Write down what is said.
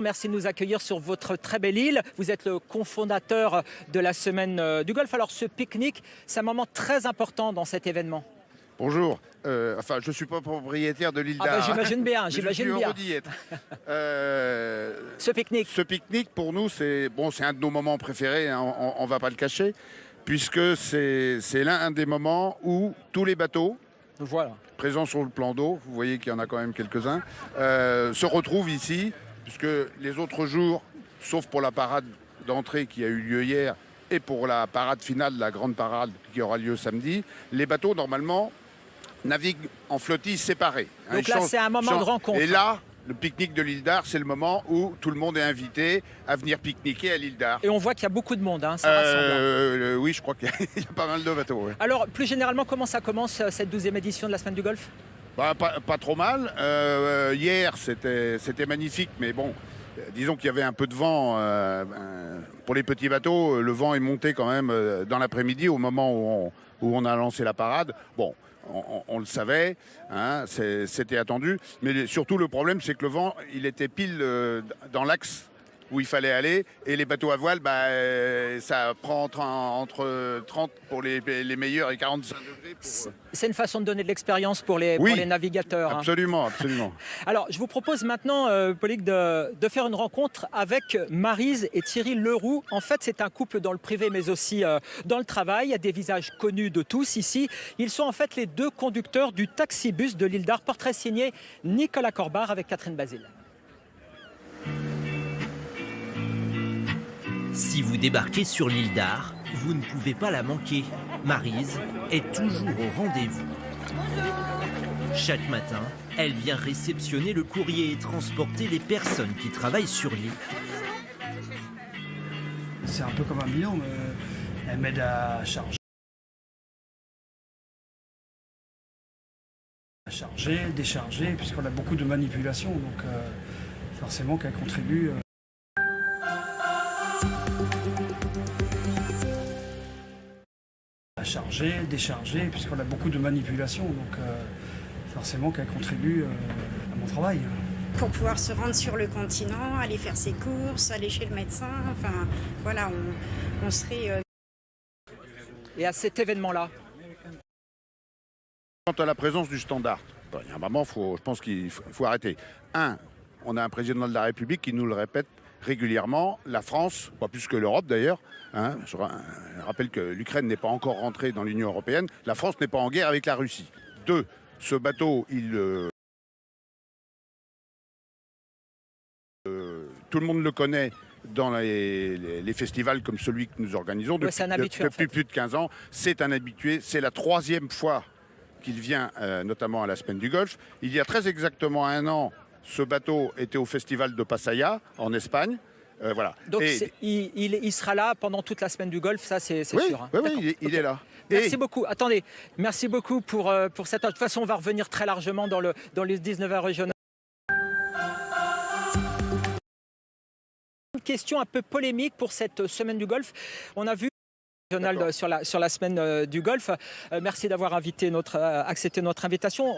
Merci de nous accueillir sur votre très belle île. Vous êtes le cofondateur de la Semaine du Golfe. Alors ce pique-nique, c'est un moment très important dans cet événement. Bonjour, enfin je ne suis pas propriétaire de l'île Ah d'Ar. bah, j'imagine bien, Mais j'imagine je suis bien. heureux d'y être. Ce pique-nique. Ce pique-nique pour nous c'est un de nos moments préférés, hein, on ne va pas le cacher, puisque c'est l'un des moments où tous les bateaux Voilà. présents sur le plan d'eau, vous voyez qu'il y en a quand même quelques-uns, se retrouvent ici, puisque les autres jours, sauf pour la parade d'entrée qui a eu lieu hier, et pour la parade finale, la grande parade qui aura lieu samedi, les bateaux normalement naviguent en flottilles séparées. Donc là, c'est un moment de rencontre. Et là, le pique-nique de l'île d'Ar, c'est le moment où tout le monde est invité à venir pique-niquer à l'île d'Ar. Et on voit qu'il y a beaucoup de monde, hein, ça rassemble. Oui, je crois qu'il y a pas mal de bateaux. Ouais. Alors, plus généralement, comment ça commence cette 12e édition de la Semaine du Golfe? Pas trop mal. Hier, c'était magnifique, mais bon, disons qu'il y avait un peu de vent. Pour les petits bateaux, le vent est monté quand même dans l'après-midi, au moment où on a lancé la parade. Bon, on le savait, hein, c'était attendu. Mais surtout, le problème, c'est que le vent, il était pile dans l'axe où il fallait aller. Et les bateaux à voile, ça prend entre 30 pour les meilleurs et 45 degrés. C'est une façon de donner de l'expérience pour les navigateurs. Absolument, absolument. Alors, je vous propose maintenant, Paulique, de faire une rencontre avec Maryse et Thierry Leroux. En fait, c'est un couple dans le privé, mais aussi dans le travail. Il y a des visages connus de tous ici. Ils sont en fait les deux conducteurs du taxibus de l'île d'Ar. Portrait signé Nicolas Corbard avec Catherine Basile. Si vous débarquez sur l'île d'Ar, vous ne pouvez pas la manquer. Maryse est toujours au rendez-vous. Chaque matin, elle vient réceptionner le courrier et transporter les personnes qui travaillent sur l'île. C'est un peu comme un binôme. Elle m'aide à charger. Décharger, puisqu'on a beaucoup de manipulations. Donc forcément qu'elle contribue. À charger, décharger, puisqu'on a beaucoup de manipulations, donc forcément qu'elle contribue à mon travail. Pour pouvoir se rendre sur le continent, aller faire ses courses, aller chez le médecin, enfin voilà, on serait... Et à cet événement-là, Quant à la présence du standard, il y a un moment, je pense qu'il faut arrêter. On a un président de la République qui nous le répète régulièrement, la France, pas plus que l'Europe d'ailleurs, hein, je rappelle que l'Ukraine n'est pas encore rentrée dans l'Union européenne, la France n'est pas en guerre avec la Russie. 2, ce bateau, tout le monde le connaît dans les festivals comme celui que nous organisons depuis plus de 15 ans. C'est un habitué, c'est la 3e fois qu'il vient notamment à la Semaine du Golfe. Il y a très exactement un an, ce bateau était au festival de Pattaya, en Espagne. Voilà. Donc il sera là pendant toute la Semaine du Golfe, ça c'est sûr. Hein. Oui, il est là. Merci beaucoup. Attendez, merci beaucoup pour cette... De toute façon, on va revenir très largement dans les 19h régionales. Une question un peu polémique pour cette Semaine du Golfe. On a vu sur la Semaine du Golfe. Merci d'avoir accepté notre invitation.